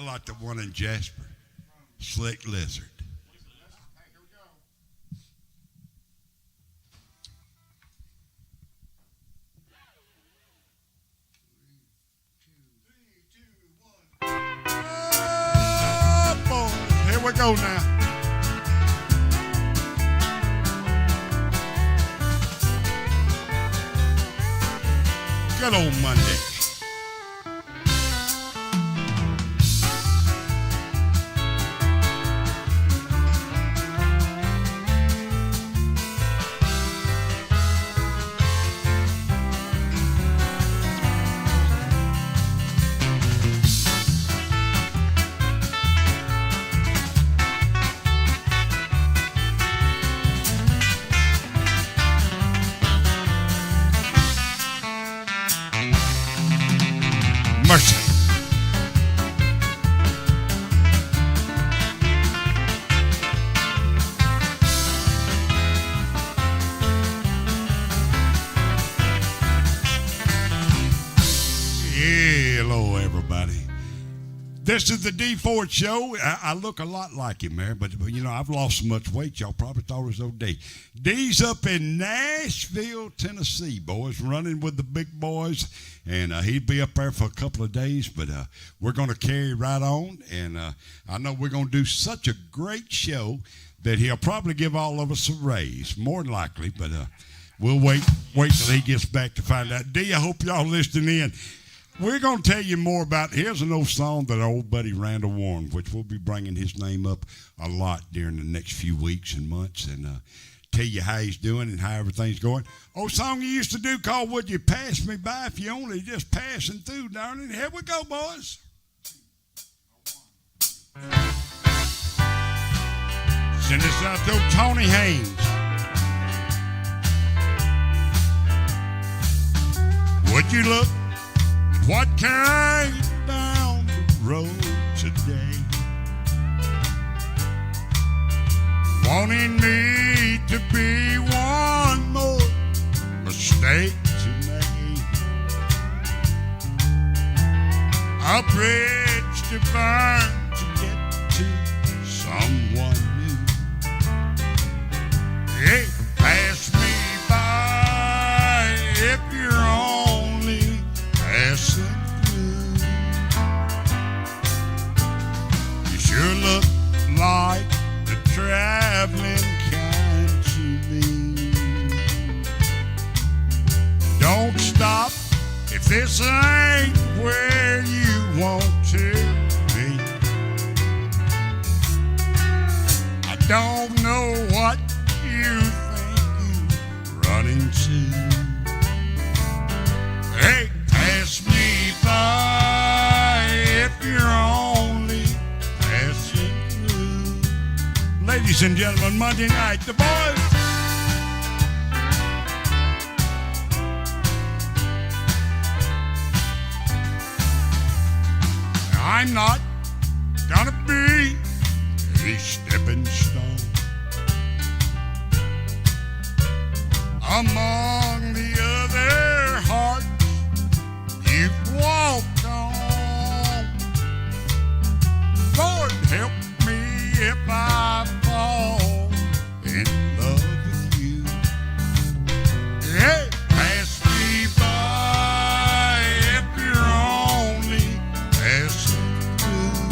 I like the one in Jasper, Slick Lizard. Oh, boy. Here we go now. Good old Monday. Mercy. Hello, everybody. This is the D Ford Show. I look a lot like him there, but you know, I've lost so much weight, y'all probably thought it was old D. D's up in Nashville, Tennessee, boys, running with the big boys, and he'd be up there for a couple of days, but we're going to carry right on, and I know we're going to do such a great show that he'll probably give all of us a raise, more than likely, but we'll wait till he gets back to find out. D, I hope y'all listening in. We're going to tell you more about, here's an old song that our old buddy Randall Warren, which we'll be bringing his name up a lot during the next few weeks and months, and tell you how he's doing and how everything's going. Old song he used to do called Would You Pass Me By If You Only Just Passing Through, darling. Here we go, boys. Send this out to Tony Haynes. Would you look at what came down the road today? Wanting me to be one more mistake to make, a bridge to burn to get to someone new. Hey, pass me by if you're only passing through. You sure look like the traveling kind to me. Don't stop if this ain't where you want to be. I don't know what you think you run into. Hey, pass me by if you're only passing through. Ladies and gentlemen, Monday night, the boys. I'm not gonna be a stepping stone among the other hearts you've walked on. Lord, help me if I fall in love with you. Hey, pass me by if you're only passing through.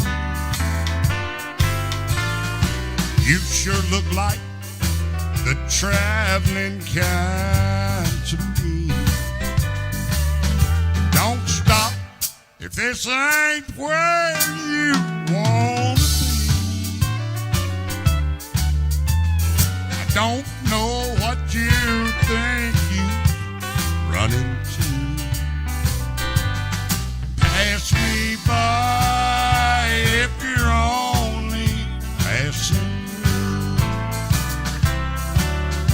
You sure look like the traveling kind to me. Don't stop if this ain't where you want to be. I don't know what you think you run into. Pass me by if you're only passing through.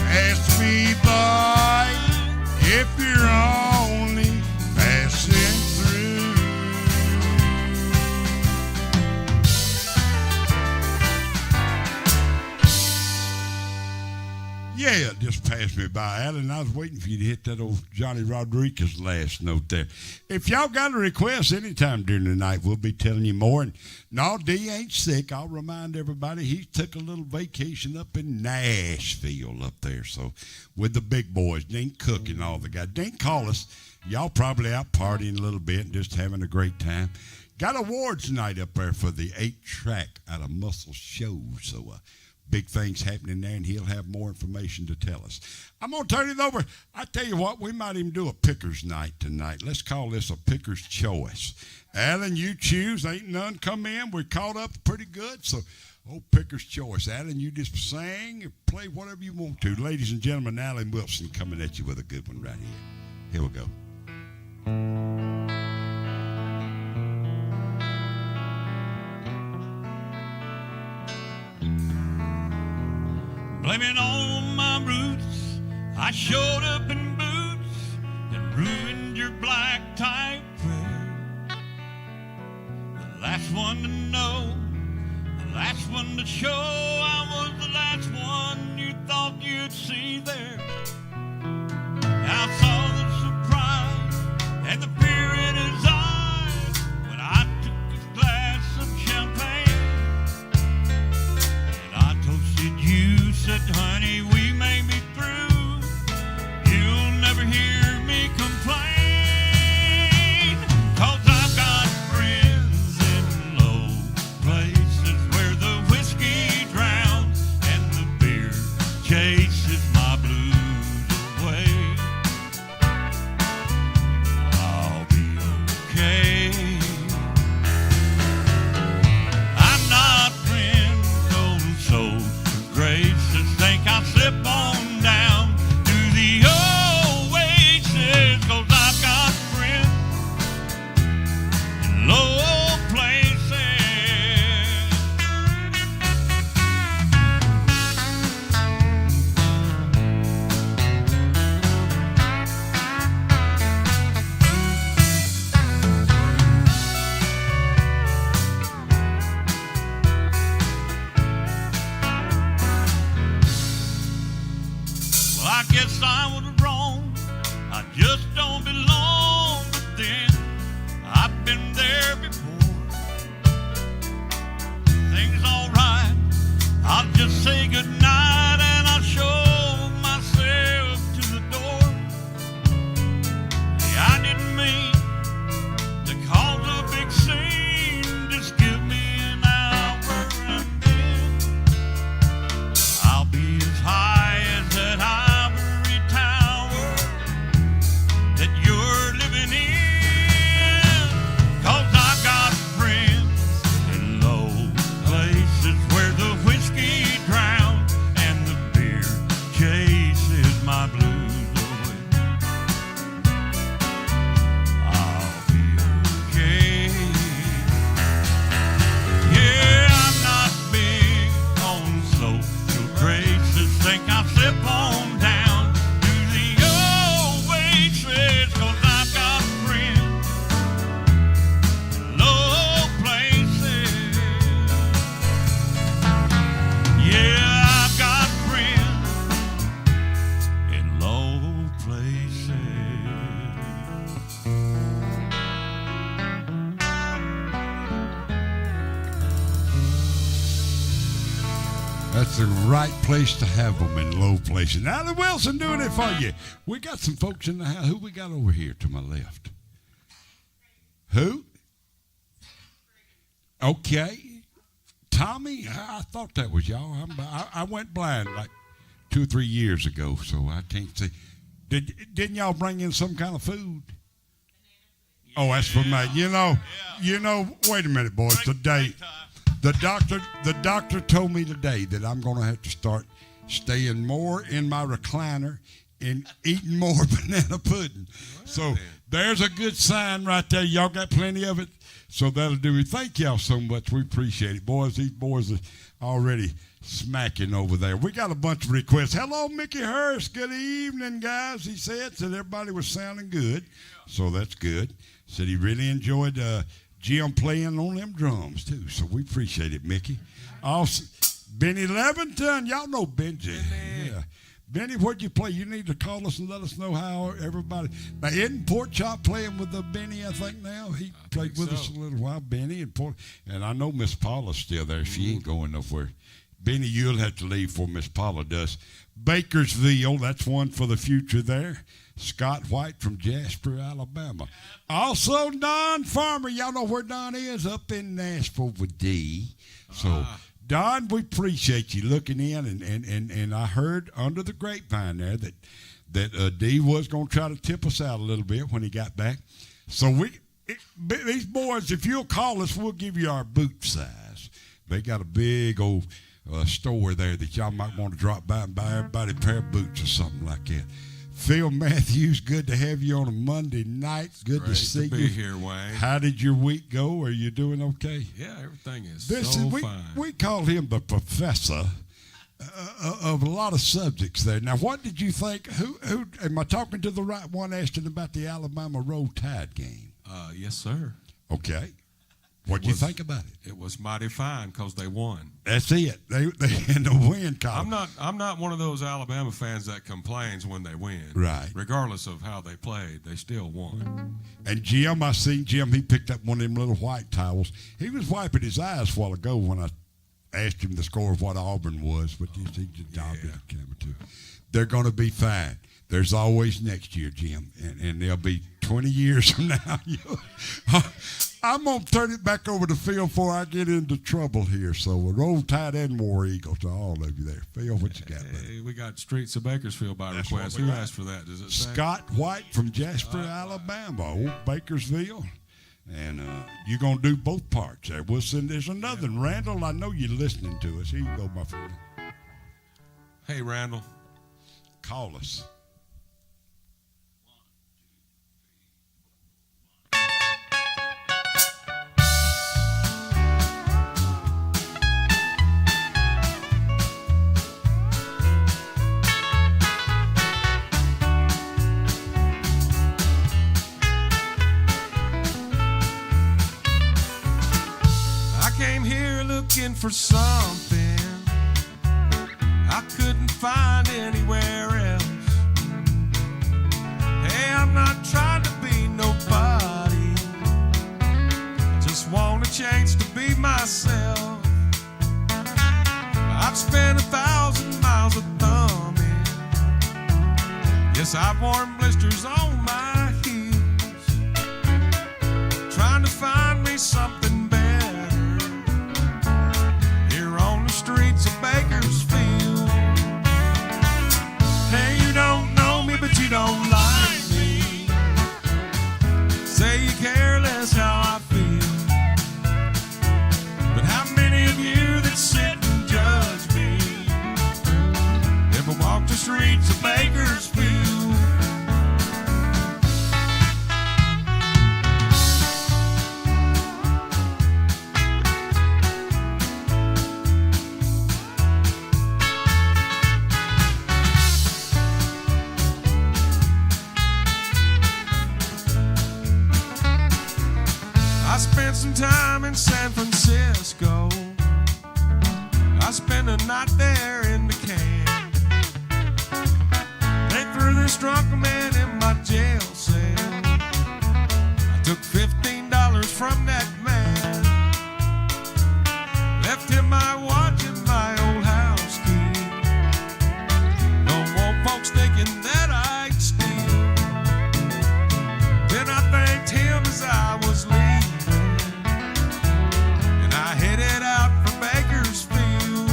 Pass me by if you're only passing through. Yeah, it just passed me by, Alan. I was waiting for you to hit that old Johnny Rodriguez last note there. If y'all got a request anytime during the night, we'll be telling you more. And no, D ain't sick. I'll remind everybody he took a little vacation up in Nashville up there. So with the big boys, Dink Cook and all the guys. Dink call us. Y'all probably out partying a little bit and just having a great time. Got awards night up there for the 8-track out of Muscle Shows. So big things happening there, and he'll have more information to tell us. I'm going to turn it over. I tell you what, we might even do a picker's night tonight. Let's call this a picker's choice. Alan, you choose. Ain't none come in. We're caught up pretty good, so picker's choice. Alan, you just sing or play whatever you want to. Ladies and gentlemen, Alan Wilson coming at you with a good one right here. Here we go. Blaming on my roots, I showed up in boots and ruined your black tie prayer. The last one to know, the last one to show, I was the last one you thought you'd see there. I saw the surprise and the fear in his eyes when I took a glass of champagne and I toasted you. Said, honey, we may be through. You'll never hear me complain. 'Cause I've got friends in low places where the whiskey drowns and the beer chases my blues away. I'll be okay. I'm not friends, oh, so grace. I'll slip on down to the oasis, 'cause I've got friends in low places. I guess I was wrong, I just don't belong, but then I've been there before. Things alright, I'll just say goodnight and I'll show myself to the door. Hey, I didn't mean to cause a big scene, just give me an hour and then I'll be as high as that high that you're living in. 'Cause I've got friends in low places where the whiskey drowns and the beer chases my blues away. I'll be okay. Yeah, I'm not big on social graces. Think I'll slip on down to the oasis, 'cause I've got friends in low places. Yeah, I've got friends in low places. That's the right place to have them, in low places. Alan Wilson doing it for you. We got some folks in the house. Who we got over here to my left? Who? Okay. Tommy? I thought that was y'all. I went blind like 2 or 3 years ago, so I can't see. Didn't y'all bring in some kind of food? Oh, that's for me. You know, wait a minute, boys. Today, the doctor told me today that I'm going to have to start staying more in my recliner and eating more banana pudding. So there's a good sign right there. Y'all got plenty of it, so that'll do it. Thank y'all so much. We appreciate it, boys. These boys are already smacking over there. We got a bunch of requests. Hello, Mickey Hurst. Good evening, guys. He said everybody was sounding good, so that's good. Said he really enjoyed Jim playing on them drums, too, so we appreciate it, Mickey. Also, Benny Leventon. Y'all know Benji. Yeah. Benny, where'd you play? You need to call us and let us know how everybody. Now, isn't Pork Chop playing with Benny, I think, now? He played with us a little while, Benny. And I know Miss Paula's still there. She ain't going nowhere. Benny, you'll have to leave before Miss Paula does. Bakersville, that's one for the future there. Scott White from Jasper, Alabama. Also, Don Farmer. Y'all know where Don is? Up in Nashville with D. So, Don, we appreciate you looking in, and I heard under the grapevine there that D was going to try to tip us out a little bit when he got back. So these boys, if you'll call us, we'll give you our boot size. They got a big old store there that y'all might want to drop by and buy everybody a pair of boots or something like that. Phil Matthews, good to have you on a Monday night. Good to see you. Great to be here, Wayne. How did your week go? Are you doing okay? Yeah, everything is we, fine. We call him the professor of a lot of subjects there. Now, what did you think? Who am I talking to the right one asking about the Alabama Roll Tide game? Yes, sir. Okay. What do you think about it? It was mighty fine because they won. That's it. They in the win column. I'm not one of those Alabama fans that complains when they win. Right. Regardless of how they played, they still won. And Jim, I seen Jim. He picked up one of them little white towels. He was wiping his eyes a while ago when I asked him the score of what Auburn was, but he just dived in the camera too. They're going to be fine. There's always next year, Jim, and they'll be 20 years from now. I'm going to turn it back over to Phil before I get into trouble here. So, Roll Tide and War Eagle to all of you there. Phil, what you got, buddy? Hey, we got Streets of Bakersfield by request. Who asked for that? Does it say? Scott White from Jasper, Alabama, old Bakersville. And you're going to do both parts there. There's another one. Randall, I know you're listening to us. Here you go, my friend. Hey, Randall. Call us. Looking for something I couldn't find anywhere else. Hey, I'm not trying to be nobody, just want a chance to be myself. I've spent 1,000 miles of thumbing. Yes, I've worn blisters on my heels, trying to find me something better streets of Bakersfield. Hey, you don't know me, but you don't like me. Say you care less how I feel, but how many of you that sit and judge me ever walk the streets of Bakersfield? I spent some time in San Francisco. I spent a night there in the can. They threw this drunk man in my jail cell. I took $15 from that man, left him my watch and my old house key. Don't want folks thinking that I'd steal. Then I thanked him as I was leaving. I headed out for Bakersfield.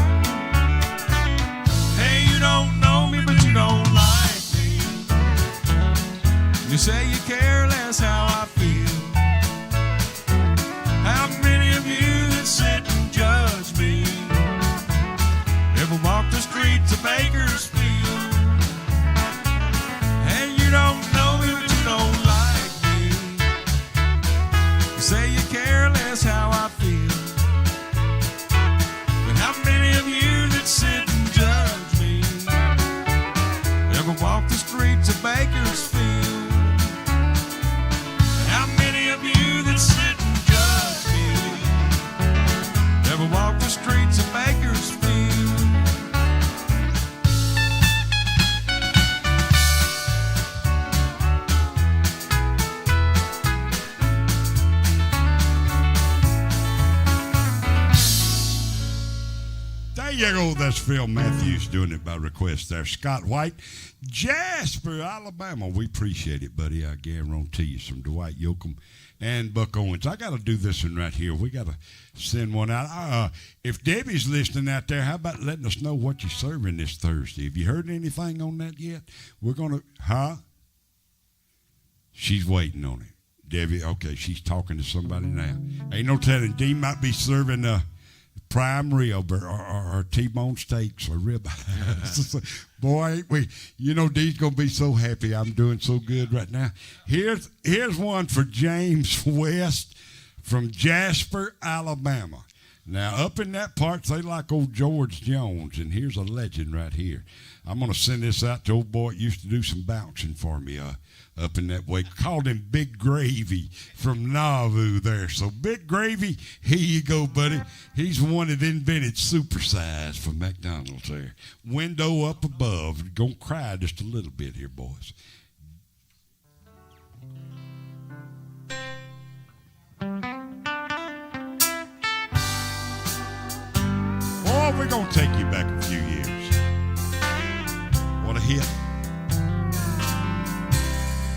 you go. That's Phil Matthews doing it by request there. Scott White, Jasper, Alabama. We appreciate it, buddy. I guarantee you some Dwight Yoakam and Buck Owens. I got to do this one right here. We got to send one out. If Debbie's listening out there, how about letting us know what you're serving this Thursday? Have you heard anything on that yet? We're going to, She's waiting on it. Debbie, okay, she's talking to somebody now. Ain't no telling. Dee might be serving prime rib or T-bone steaks or rib. Boy, Dee's going to be so happy I'm doing so good right now. Here's one for James West from Jasper, Alabama. Now, up in that part, they like old George Jones, and here's a legend right here. I'm going to send this out to old boy that used to do some bouncing for me up in that way. Called him Big Gravy from Nauvoo there. So, Big Gravy, here you go, buddy. He's the one that invented supersize for McDonald's there. Window up above. Gonna cry just a little bit here, boys. Oh, we're going to take you back a few years. What a hit.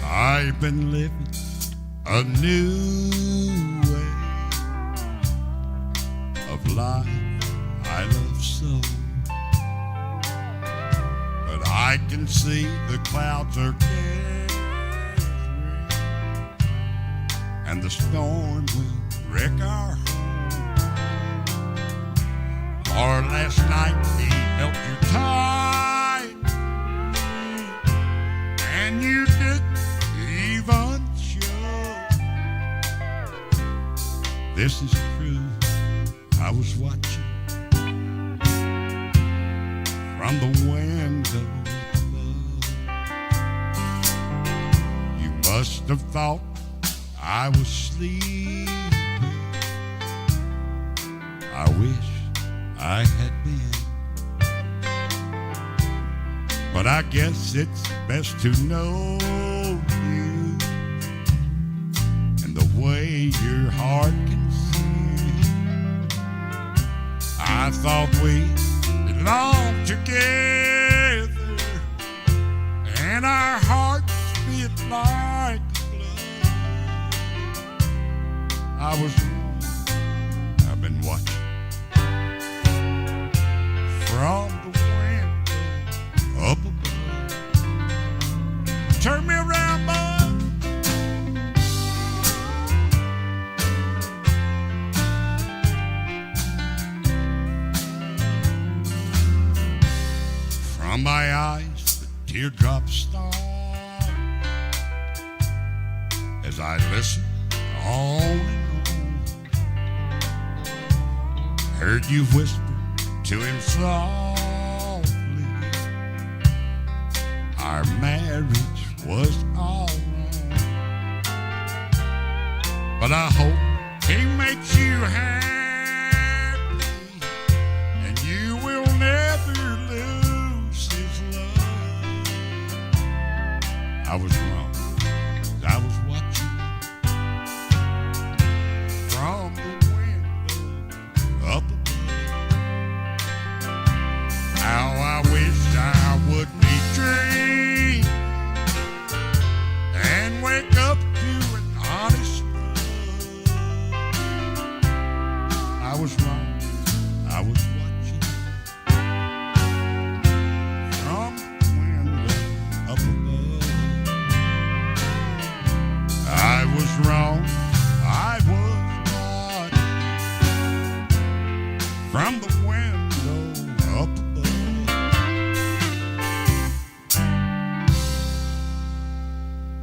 I've been living a new way of life I love so. But I can see the clouds are gathering and the storm will wreck our home. Or last night he held you tight and you didn't even show. This is true. I was watching from the window above. You must have thought I was sleeping. I wish I had been, but I guess it's best to know you and the way your heart can sing. I thought we belonged together and our hearts beat like blood. I was wrong. I've been watching from the window up above. Turn me around, bud. From my eyes, the teardrops start as I listen on and on. Heard you whisper to him softly, our marriage was all wrong, but I hope he makes you happy and you will never lose his love. I was wrong, 'cause I was watching from the window up above. How I wished I would be dreaming and wake up to an honest love. I was wrong. I was watching from the window up above. I was wrong. I was watching from the window up above.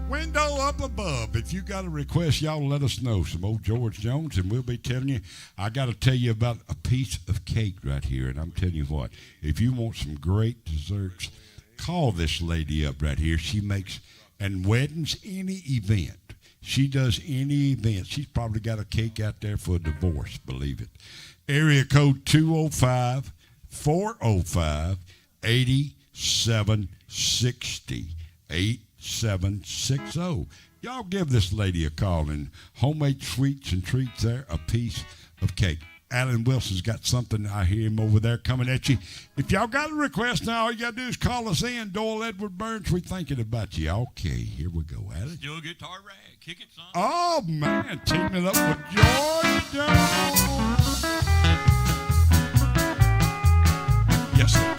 Window up above. If you got a request, y'all let us know. Some old George Jones, and we'll be telling you. I got to tell you about a piece of cake right here, and I'm telling you what. If you want some great desserts, call this lady up right here. She makes, and weddings, any event. She does any event. She's probably got a cake out there for a divorce, believe it. Area code 205-405-8760. 8760. Y'all give this lady a call, and homemade sweets and treats there, a piece of cake. Alan Wilson's got something. I hear him over there coming at you. If y'all got a request now, all you got to do is call us in. Doyle Edward Burns, we're thinking about you. Okay, here we go, Alan. Still guitar rag. Kick it, son. Oh, man, teaming up with George Jones. Yes, sir.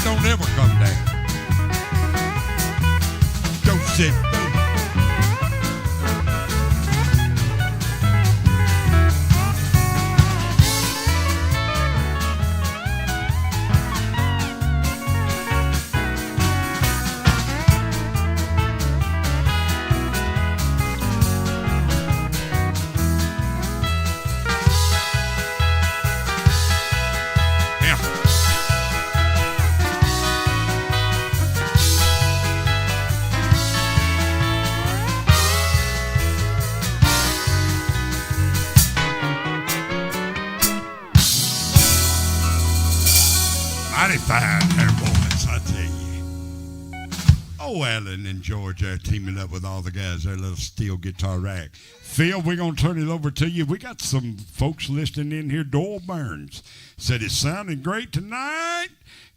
Don't ever come down. Don't sit down. Mighty fine there, boys, I tell you. Oh, Alan and George are teaming up with all the guys, their little steel guitar rack. Phil, we're going to turn it over to you. We got some folks listening in here. Doyle Burns said it's sounding great tonight.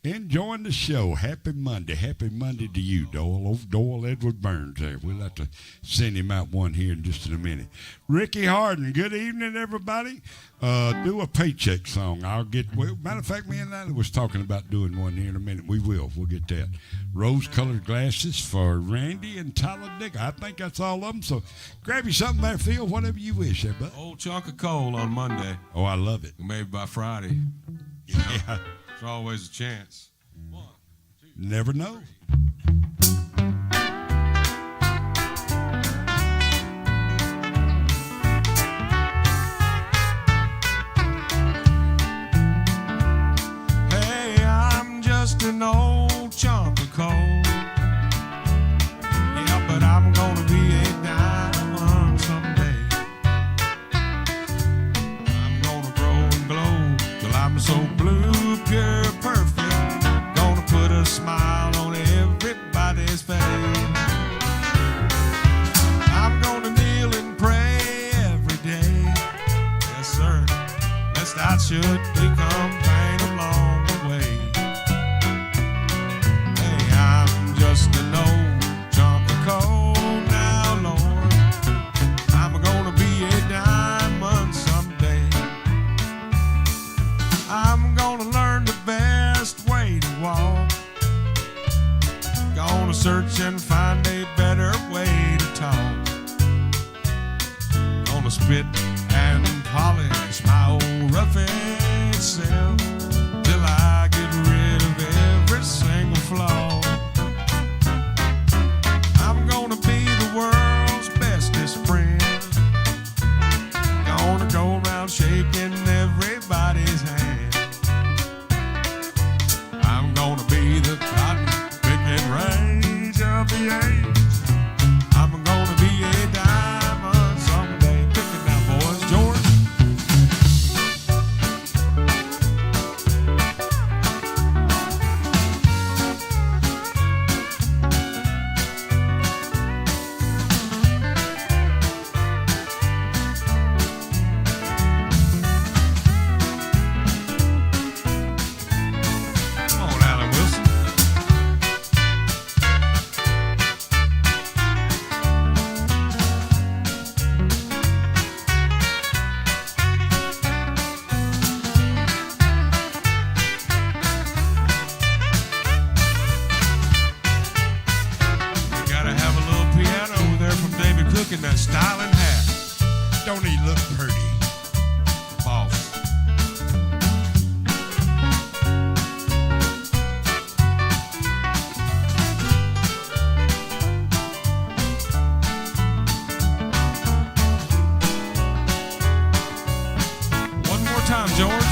Enjoying the show. Happy Monday. Happy Monday to you, Doyle. Old Doyle Edward Burns there. We'll have to send him out one here in just a minute. Ricky Harden, good evening, everybody. Do a paycheck song. Matter of fact, me and Natalie was talking about doing one here in a minute. We will. We'll get that. Rose-colored glasses for Randy and Talladega. I think that's all of them. So grab you something there, Phil, whatever you wish there, bud. Old chunk of coal on Monday. Oh, I love it. Maybe by Friday. Yeah. There's always a chance. Never know. Hey, I'm just an old chunk of coal. Yeah, but I'm gonna be a diamond someday. I'm gonna grow and glow till I'm so blue, pure, perfect. Gonna put a smile on everybody's face. I'm gonna kneel and pray every day. Yes, sir, lest I should become pain along the way. Hey, I'm just an old chunk of coal now, Lord. I'm gonna be a diamond someday. I'm gonna learn the best way to walk. Gonna search and find a better way to talk. Gonna spit and polish my old rough-edged self till I get rid of every single flaw. I'm gonna be the world's bestest friend. Gonna go around shaking everybody's hand. I'm gonna be the cotton picking rage of the age. I'm gonna be a diamond someday. Pick it now, boys. George. that styling hat. Don't he look pretty? Boss. One more time, George.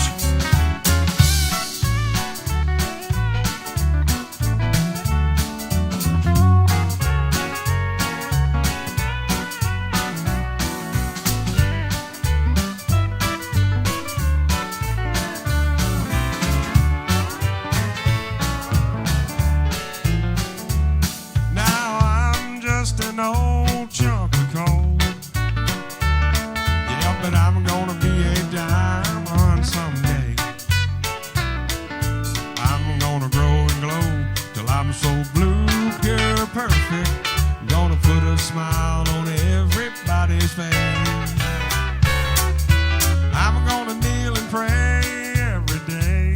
Now I'm just an old chunk of coal. Yeah, but I'm gonna be a diamond someday. I'm gonna grow and glow till I'm so blue, pure, perfect. Gonna put a smile on everybody's face. I'm gonna kneel and pray every day,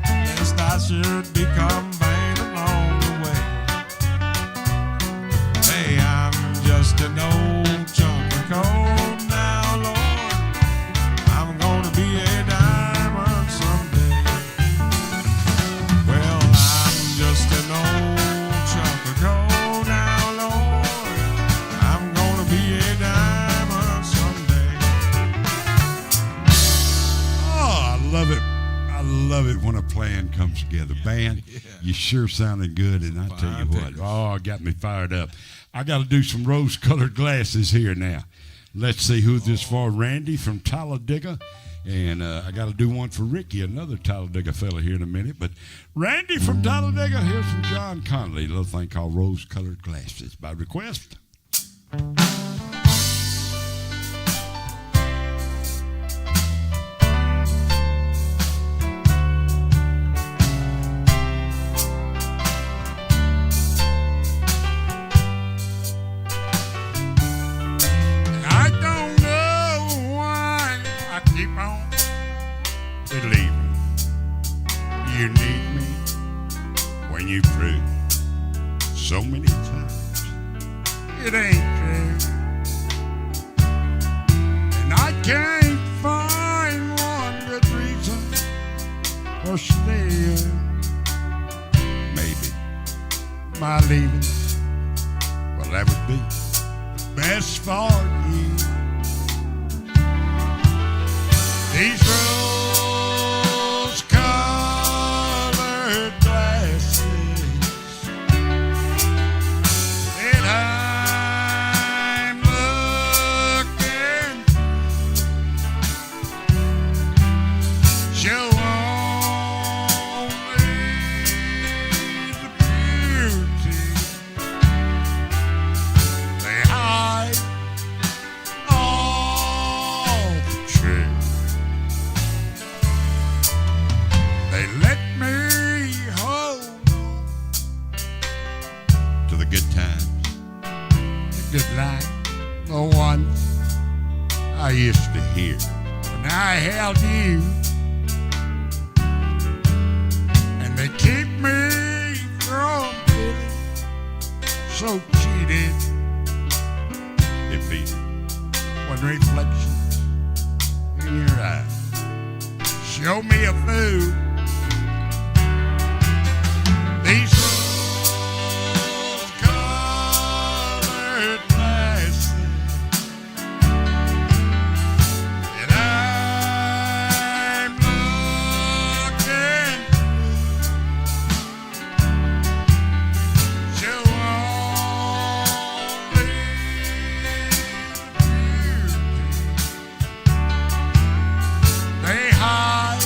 lest I should become vain along the way. Hey, I'm just an old chunk of coal now, Lord. I'm gonna be a diamond someday. Well, I'm just an old chunk of coal now, Lord. I'm gonna be a diamond someday. Oh, I love it. I love it when a plan comes together. Band, you sure sounded good, and I tell you Fine what, pickers. oh, got me fired up. I got to do some rose-colored glasses here now. Let's see who this for. Randy from Talladega, and I got to do one for Ricky, another Talladega fella here in a minute. But Randy from Talladega, here's from John Conley, a little thing called rose-colored glasses by request. I don't know why I keep on believing you need me when you prove so many times it ain't true. And I can't find one good reason for staying. Maybe my leaving, well, that would be best for you. These rose-colored glasses that I'm looking show only the beauty. They hide all the truth. They let me hold on to the good times, the good life, the ones I used to hear when I held you. And they keep me from feeling so cheated, defeated, when reflections in your eyes show me a fool. These rose-colored glasses that I'm looking through show only beauty. They hide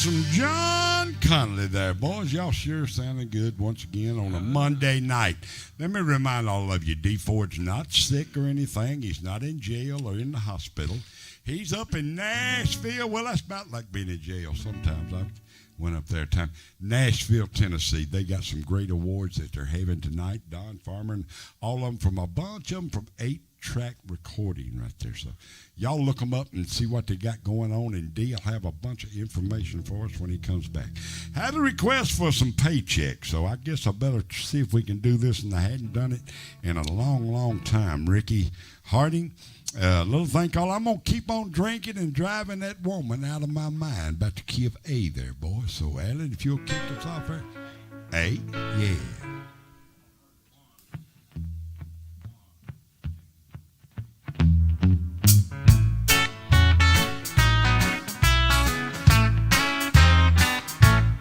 some John Connolly there, boys. Y'all sure sounding good once again on a Monday night. Let me remind all of you, D. Ford's not sick or anything. He's not in jail or in the hospital. He's up in Nashville. Well, that's about like being in jail sometimes. I went up there a time. Nashville, Tennessee. They got some great awards that they're having tonight. Don Farmer and all of them from a bunch of them from 8-track recording right there. So y'all look them up and see what they got going on. And D will have a bunch of information for us when he comes back. Had a request for some paychecks, so I guess I better see if we can do this, and I hadn't done it in a long, long time. Ricky Harding. Little thing called I'm going to keep on drinking and driving that woman out of my mind. About to key of A there, boys. So, Alan, if you'll kick us off there. A, yeah.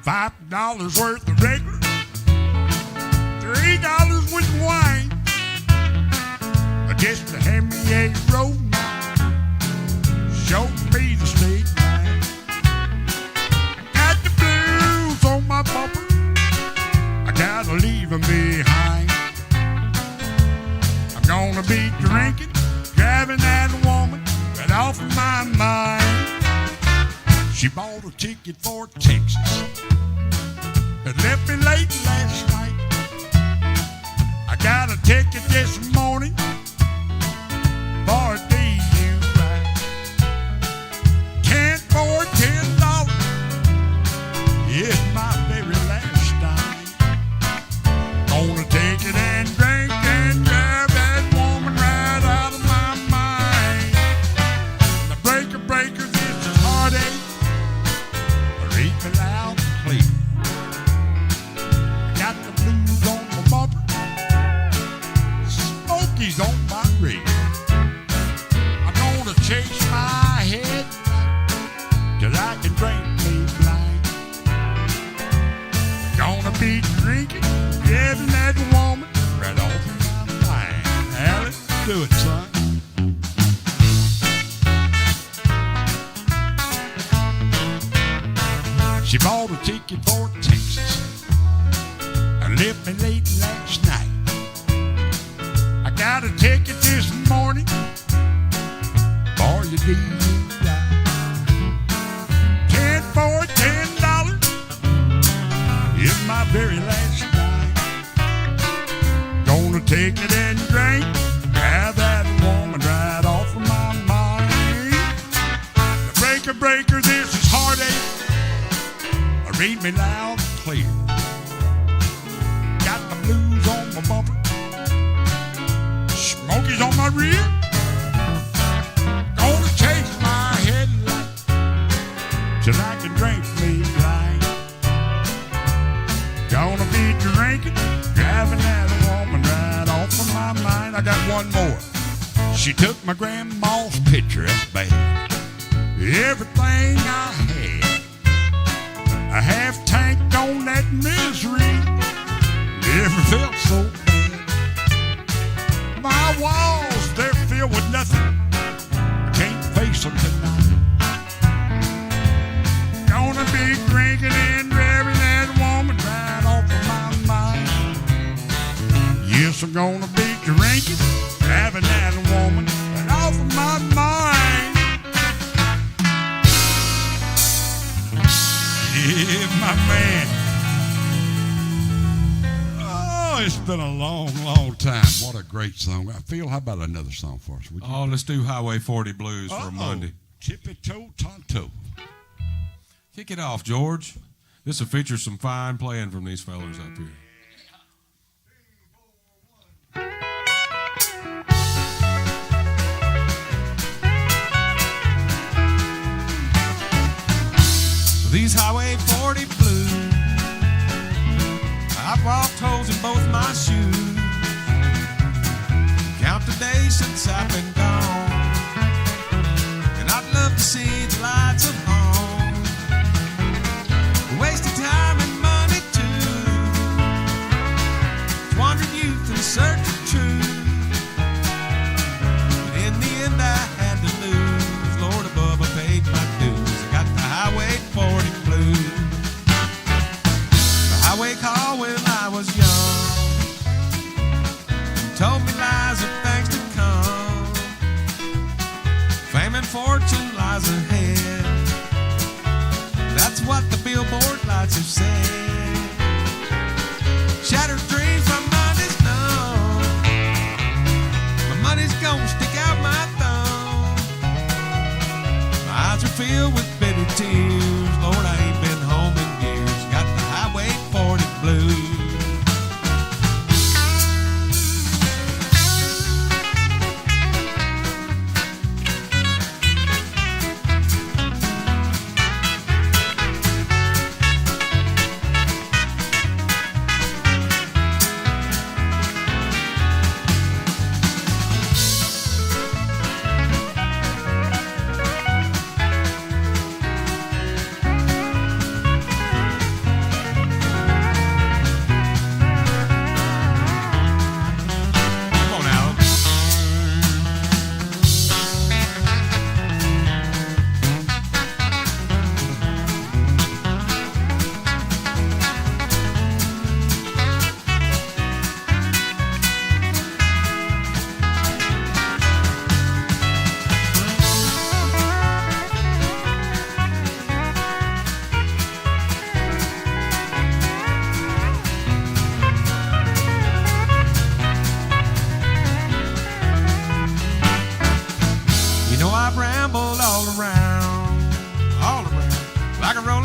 $5 worth of regular, $3 with wine. Just to hand me a road, show me the state line. Got the blues on my bumper, I gotta leave them behind. I'm gonna be drinking, driving that woman right off of my mind. She bought a ticket for Texas, but left me late last night. I got a ticket this morning for a DUI. 10 for $10. It's my very last time. Gonna take it and drink and grab that woman right out of my mind. The breaker, this is heartache. Read me loud and clear. Got the blues on my bumper, Smokies on my rear. Chase my head till I can drink me blind. Gonna be drinking, getting that woman right off of my mind. Now let's do it, son. She bought a ticket for Texas and left me late last night. I got a ticket this morning for your DUI. 10 for $10. It's my very last night. Gonna take it and drink, grab that woman right off of my mind. The breaker, this is heartache. Read me loud and clear. Got the blues on my bumper, Smokies on my rear. Till I can drink me blind. Gonna be drinking, driving that woman right off of my mind. I got one more. She took my grandma's picture, that's bad. Everything I had, I half tanked on that misery. Never felt so bad. My walls, they're filled with nothing. I can't face them tonight. Gonna be drinking and driving that woman right off of my mind. Yes, I'm gonna be drinking, driving that woman right off of my mind. Yeah, my man. Oh, it's been a long, long time. What a great song. Phil, how about another song for us? Would you? Oh, let's do Highway 40 Blues for Monday. Tippy-toe, tonto. Kick it off, George. This will feature some fine playing from these fellers up here. These Highway 40 blues, I've walked holes in both my shoes. Count the days since I've been gone, and I'd love to see the lights of home. Wasted time and money too. Wandered youth in search of truth, but in the end I had to lose. Lord above, I paid my dues. I got the Highway 40 blues.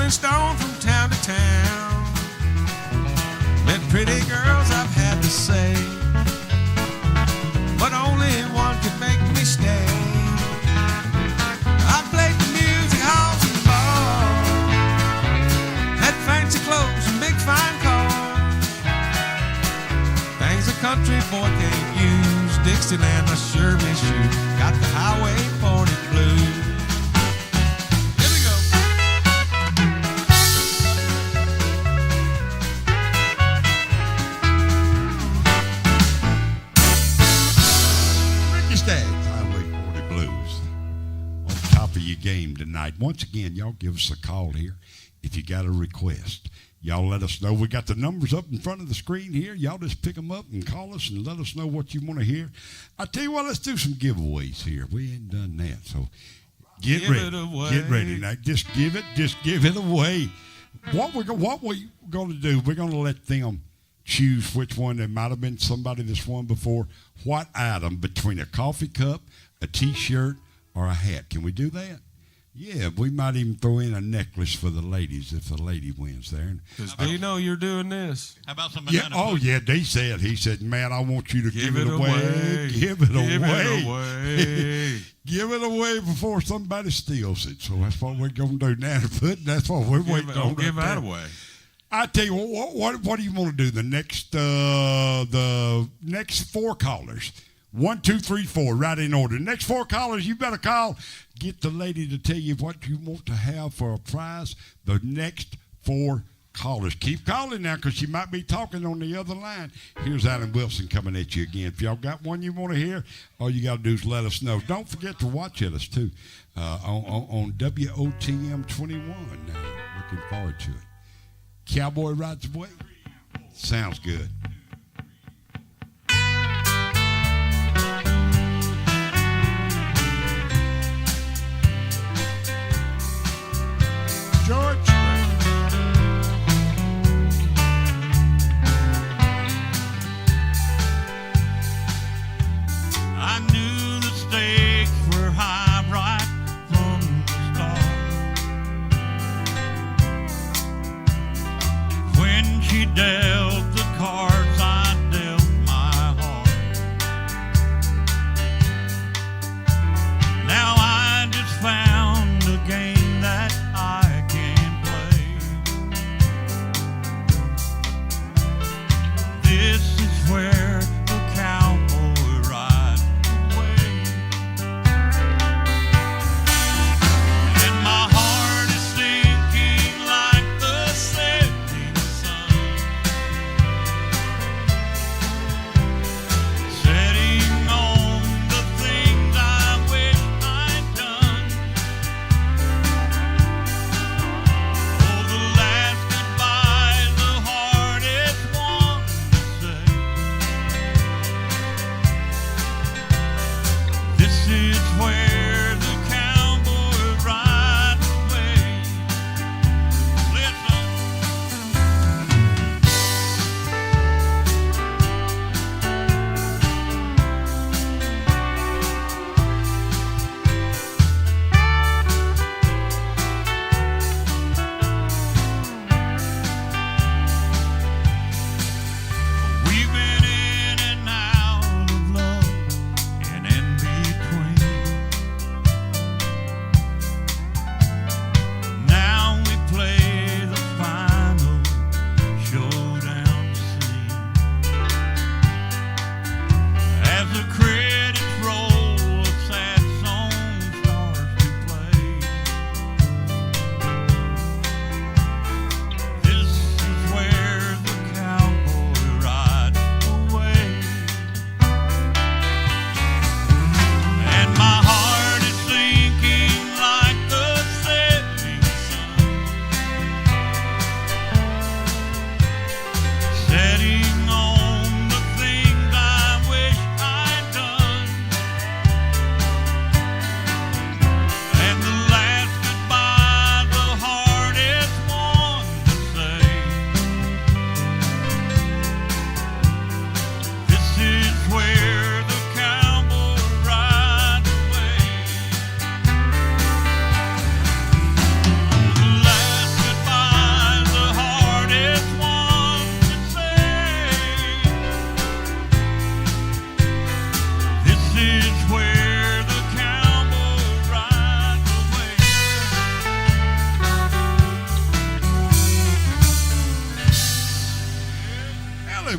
rolling stone from town to town. Met pretty girls, I've had to say, but only one could make me stay. I played the music halls and bars, had fancy clothes and big fine cars, things a country boy can't use. Dixieland, I sure miss you. Got the Highway 40 blues. Here we go. Ricky Staggs, Highway 40 Blues. On top of your game tonight. Once again, y'all give us a call here if you got a request. Y'all let us know. We got the numbers up in front of the screen here. Y'all just pick them up and call us and let us know what you want to hear. I tell you what, let's do some giveaways here. We ain't done that, so get Give ready. it away. Get ready now. Just give it away. What we going to do? We're going to let them choose which one. There might have been somebody that's won before. What item between a coffee cup, a T-shirt, or a hat? Can we do that? Yeah, we might even throw in a necklace for the ladies if the lady wins there. Because do you know you're doing this? How about some Yeah. banana Oh, pudding? yeah. He said, man, I want you to give it away. away. Give it Give away. it away. Give it away before somebody steals it. So that's what we're going to do now. That's what we're waiting on. Don't give right that there. away. I tell you what do you want to do? The next four callers. 1, 2, 3, 4, right in order. Next four callers, you better call. Get the lady to tell you what you want to have for a prize. The next four callers. Keep calling now because she might be talking on the other line. Here's Alan Wilson coming at you again. If y'all got one you want to hear, all you got to do is let us know. Don't forget to watch us, too, on WOTM 21. Looking forward to it. Cowboy Rides Away. Sounds good. George. I knew the stakes were high right from the start. When she dealt the cards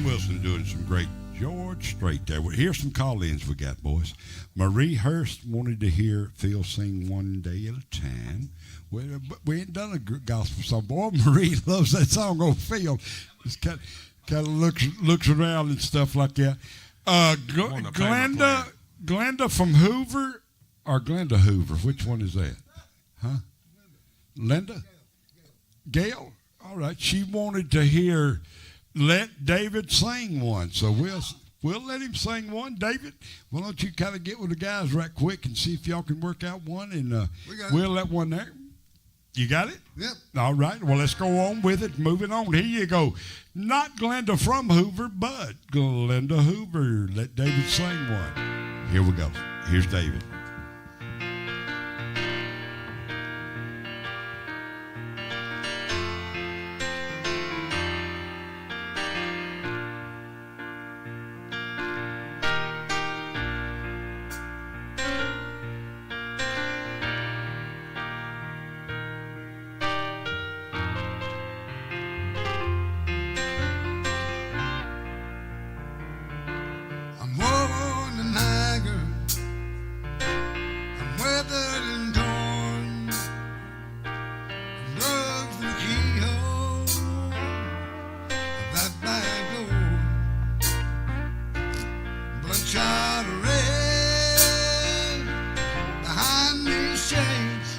Wilson doing some great. George Strait there. Well, here's some call-ins we got, boys. Marie Hurst wanted to hear Phil sing One Day at a Time. We ain't done a gospel song. Boy, Marie loves that song on Phil. Just kind of looks around and stuff like that. Glenda from Hoover, or Glenda Hoover? Which one is that? Huh? Linda? Gail? All right. She wanted to hear Let David Sing One. So we'll let him sing one. David, why don't you kind of get with the guys right quick and see if y'all can work out one, and we'll let one there. You got it? Yep. All right. Well, let's go on with it. Moving on. Here you go. Not Glenda from Hoover, but Glenda Hoover. Let David sing one. Here we go. Here's David. I'm worn and haggard. I'm weathered and torn. I'm drugs and keyhole of that back door. Bloodshot red behind these shades.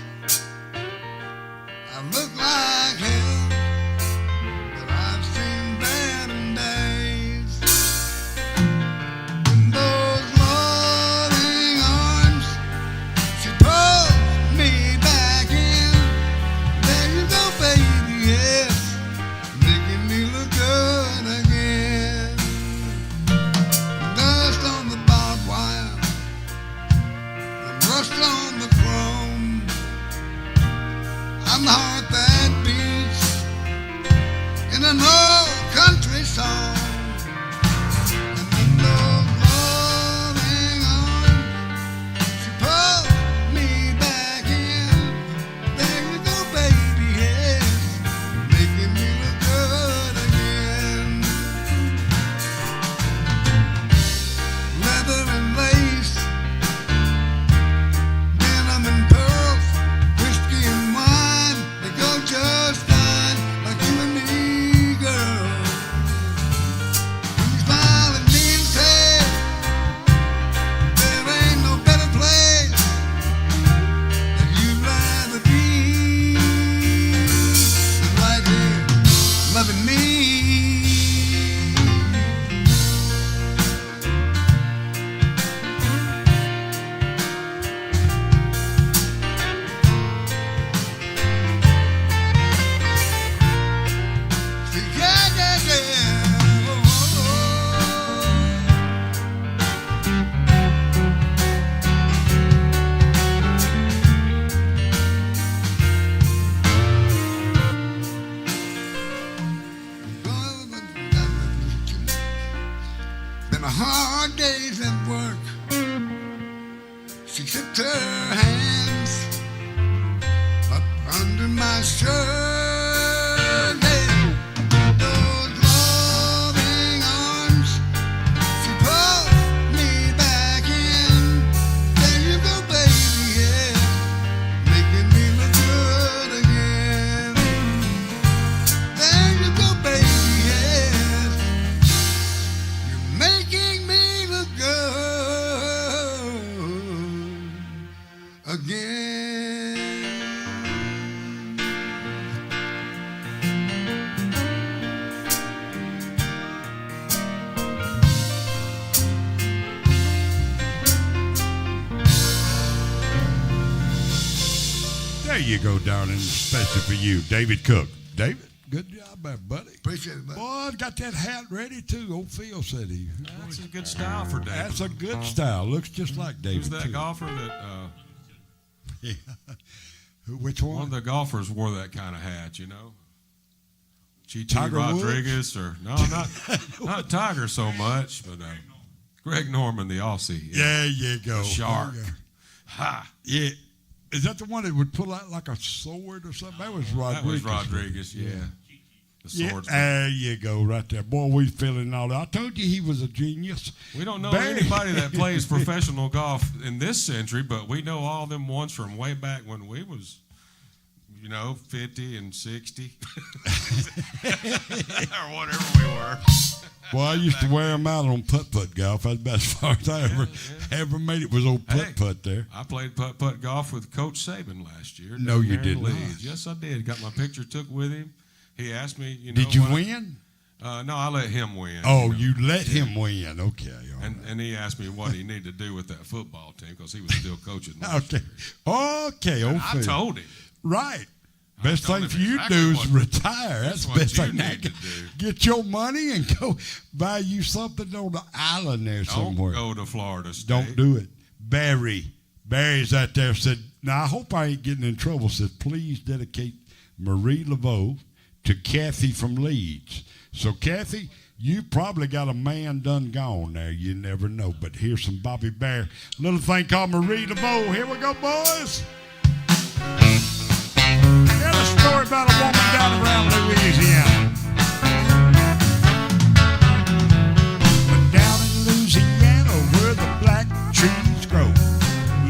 I look like hell, but I've seen better days. In those loving arms, she pulls me back in. There you go, baby, yes, making me look good again. Dust on the barbed wire, and rust on the chrome. I'm the heart that beats in an old country song. And in those loving arms, she pulls me back in. There you go, baby, yes, making me look good again. Leather and lace, denim and pearls, whiskey and wine, they go just fine, like you and me, girl. When you smile at me and say, there ain't no better place that you'd rather be than right here, loving me. Yeah, yeah, yeah. Oh, oh, oh. Been a hard days at work. She slipped her hands up under my shirt. Yeah. Those loving arms, she pulled me back in. There you go, baby, yeah, making me look good again. There you go, baby, yes, you're making me look good again. There you go, darling. Especially for you, David Cook. David, good job there, buddy. Appreciate it, buddy. Boy, I got that hat ready too. Old Phil said he. That's a good style for David. That's a good style. Looks just like David. Who's that too. golfer that Yeah. Which one of one? the golfers wore that kind of hat, you know? G.T. Tiger Woods? Rodriguez or no, not Tiger so much, but Greg Norman, the Aussie. There you go. Shark. Okay. Ha! Yeah. Is that the one that would pull out like a sword or something? That was Rodriguez. That was Rodriguez, yeah. the Yeah, swordsman. there you go, right there. Boy, we feeling all that. I told you he was a genius. We don't know Barry. anybody that plays professional golf in this century, but we know all them ones from way back when we was, 50 and 60 or whatever we were. Well, I used to wear them out on putt-putt golf. That's about as far as I ever made it was old putt-putt there. I played putt-putt golf with Coach Saban last year. No, down you there in did not. Leeds. Yes, I did. Got my picture took with him. He asked me, Did you what I- win? No, I let him win. Oh, you let him win. Okay. All right. And he asked me what he needed to do with that football team because he was still coaching. last Okay. year. Okay. And Okay. I told him. Right. Best told thing him for you to exactly do is what- retire. That's the what best you thing. need to do. Get your money and go buy you something on the island there Don't somewhere. go to Florida State. Don't do it. Barry's out there said, now I hope I ain't getting in trouble, says, please dedicate Marie Laveau to Kathy from Leeds. So, Kathy, you probably got a man done gone there. You never know. But here's some Bobby Bear. Little thing called Marie Laveau. Here we go, boys. Tell a story about a woman down around Louisiana. But down in Louisiana, where the black trees grow,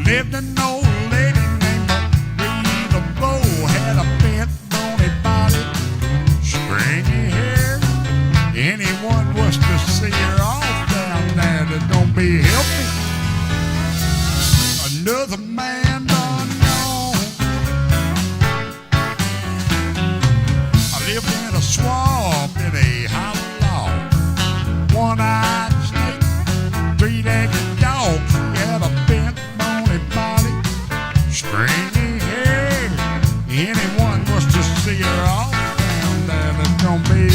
lived an old lady named Marie Laveau. Had a bent, bony body, stringy hair. Anyone was to see her off down there that don't be healthy. Another man done gone. I lived in a swamp in a hollow log. One-eyed snake, three-legged dog. She had a bent, bony body, stringy hair. Anyone was to see her off down there that's gonna be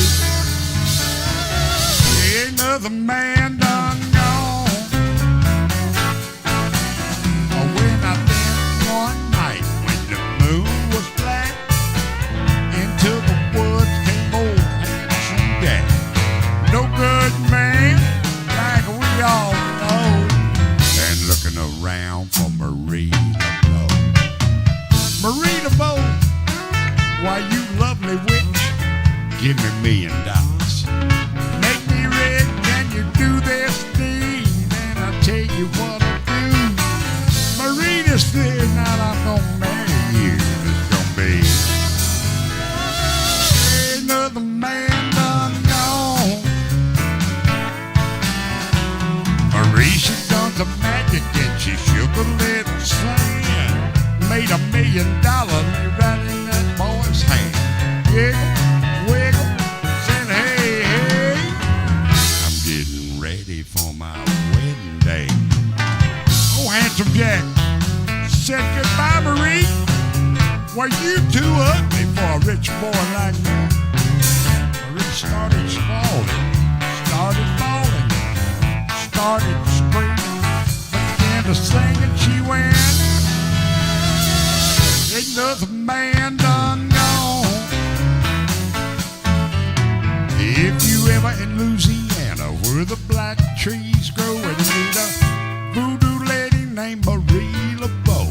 another man done gone. When I bent one night when the moon was black, into the woods came old handsome Jack. No good man, like we all know. And looking around for Marie Laveau. Marie Laveau, why you lovely witch, give me $1,000,000. Make me rich, can you do this deed? And I'll tell you what I'll do. Marie, this thing night I'm gonna marry you. It's gonna be another man done gone. Marie, she done some magic and she shook a little sand. Made $1,000,000 lay right in that boy's hand. Giggle, wiggle, said hey, hey. I'm getting ready for my wedding day. Oh, handsome Jack said goodbye, Marie. Were you too ugly for a rich boy like me? Marie started falling, started screaming, began to sing, and she went, another man done gone. If you ever in Louisiana where the black trees grow and meet a voodoo lady named Marie Laveau,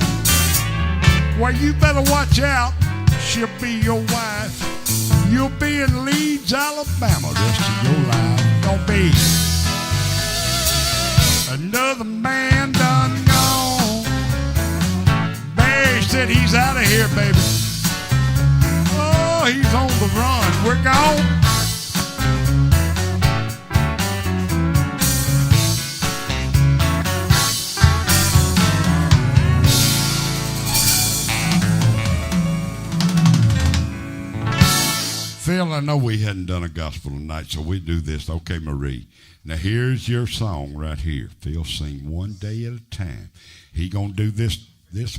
well, you better watch out. She'll be your wife. You'll be in Leeds, Alabama, the rest of your life. Don't be another man done gone. Barry said he's out of here, baby. Oh, he's on the run. We're gone. Phil, I know we hadn't done a gospel tonight, so we do this. Okay, Marie. Now here's your song right here. Phil sing One Day at a Time. He gonna do this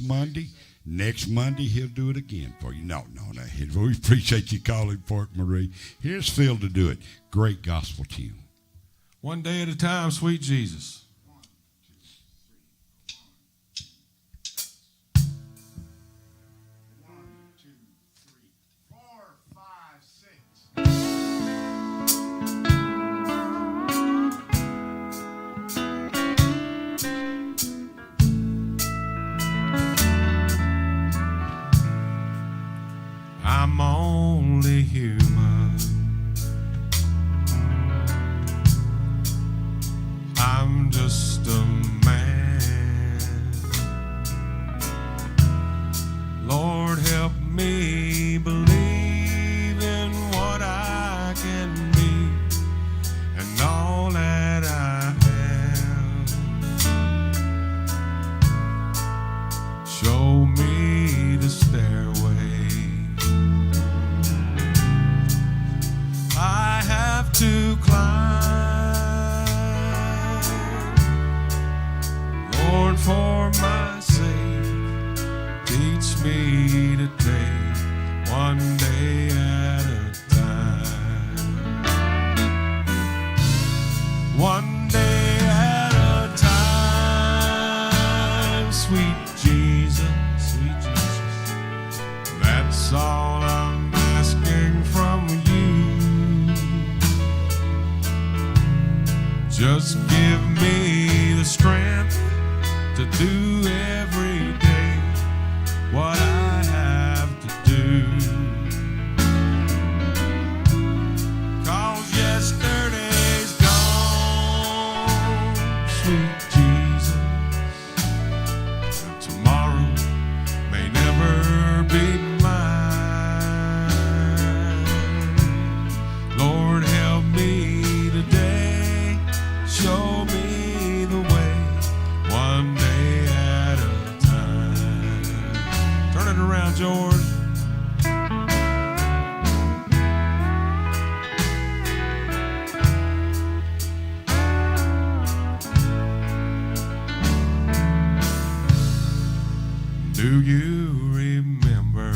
Monday. Next Monday he'll do it again for you. No. We appreciate you calling for it, Marie. Here's Phil to do it. Great gospel tune. One day at a time, sweet Jesus. I'm only human. one day at a time. Sweet Jesus, sweet Jesus, that's all I'm asking from you. Just give me the strength to do every day what I have to do. 'Cause yesterday's gone, sweet Jesus, and tomorrow may never be mine. Lord, help me today, show me the way, one day at a time. Turn it around, George. Do you remember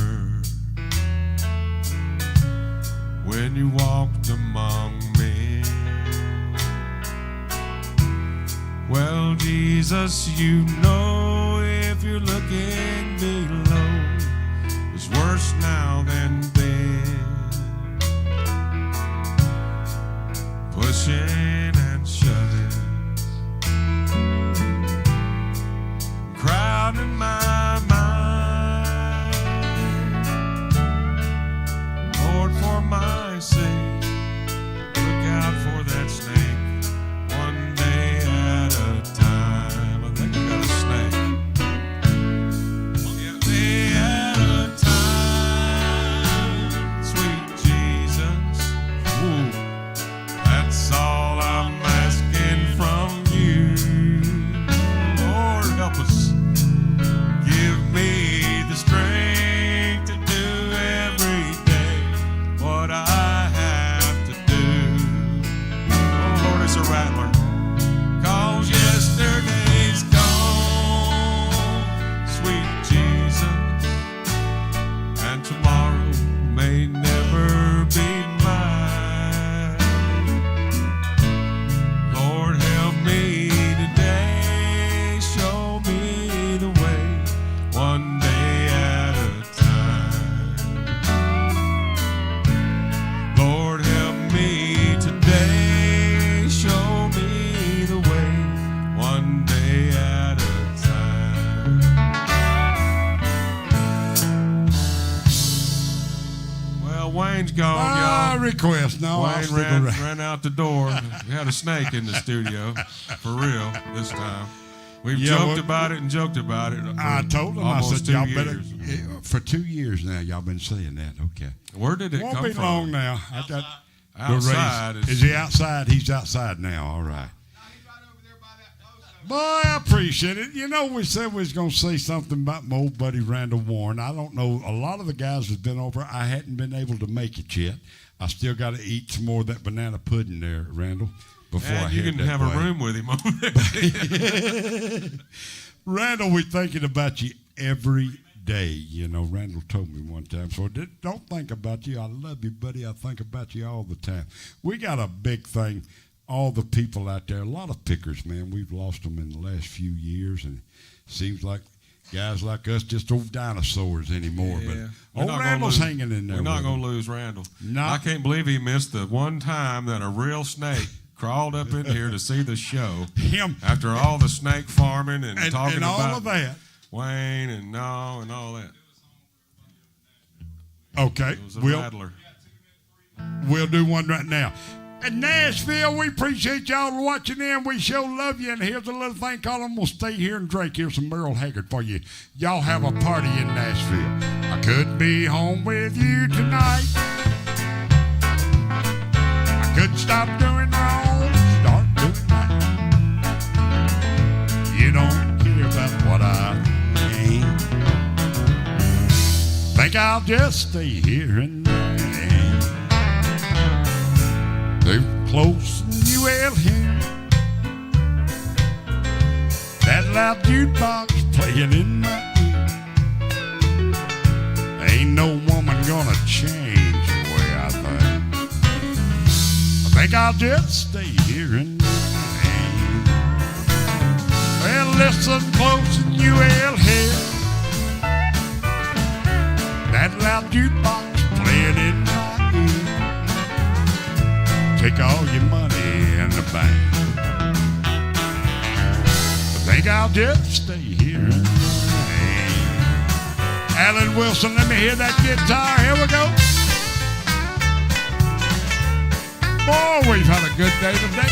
when you walked among men? Well, Jesus, you know if you're looking below, it's worse now than then. Pushing and shoving, crowding my mind. Lord, for my sake, look out for that snake, one day at a time. I think I got a snake. One day at a time, sweet Jesus. Ooh, that's all I'm asking from you. Lord, help us. Give me the strength to do every day what I have to do. Oh Lord, it's a rattler. 'Cause yesterday's gone, sweet Jesus, and tomorrow may never be mine. Lord, help me today, show me the way, one day at a time. Lord, help me today, show me the way, one day at a time. Well, Wayne's gone, y'all. Request. No, I'll Wayne stick around. ran out the door. We had a snake in the studio, for real, this time. We've Yeah, joked well, about it and joked about it. I for told them, I almost said, 2 y'all better, years. for 2 years now, y'all been saying that. Okay. Where did it Won't come be from? long now. I got the Outside race. is- Is he outside? He's outside now. All right. Boy, I appreciate it. You know, we said we was going to say something about my old buddy Randall Warren. I don't know. A lot of the guys that's been over, I hadn't been able to make it yet. I still got to eat some more of that banana pudding there, Randall, before I And you head can that have way. a room with him over there. Randall, we're thinking about you every day. You know, Randall told me one time, so don't think about you. I love you, buddy. I think about you all the time. We got a big thing. All the people out there, a lot of pickers, man. We've lost them in the last few years, and it seems like guys like us just old dinosaurs anymore. We're But not old gonna Randall's lose- hanging in there. We're not with going him. to lose Randall. No. I can't believe he missed the one time that a real snake crawled up in here to see the show. Him After all the snake farming and talking and all about of that. Wayne and all that. Okay, It was a we'll rattler. do one right now. In Nashville, we appreciate y'all watching in. We sure love you. And here's a little thing called I'm going to stay here and drink. Here's some Merle Haggard for you. Y'all have a party in Nashville. I could be home with you tonight. I could stop doing wrong, start doing right. You don't care about what I think. Think I'll just stay here and they're close and you will hear that loud jukebox playing in my ear. Ain't no woman gonna change the way I think. I think I'll just stay here and listen close and you will hear that loud jukebox playing in my ear. Take all your money in the bank. I think I'll just stay here. Alan Wilson, let me hear that guitar. Here we go. Boy, we've had a good day today.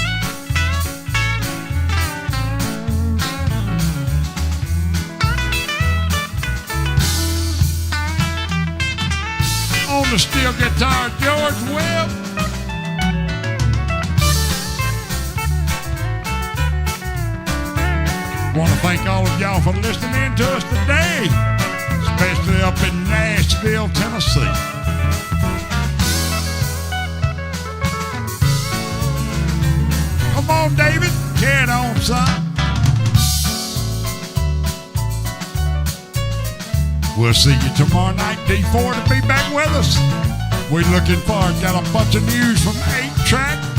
On the steel guitar, George Webb. Want to thank all of y'all for listening to us today, especially up in Nashville, Tennessee. Come on, David, carry it on, son. We'll see you tomorrow night, D4, to be back with us. We're looking forward. Got a bunch of news from 8 Track.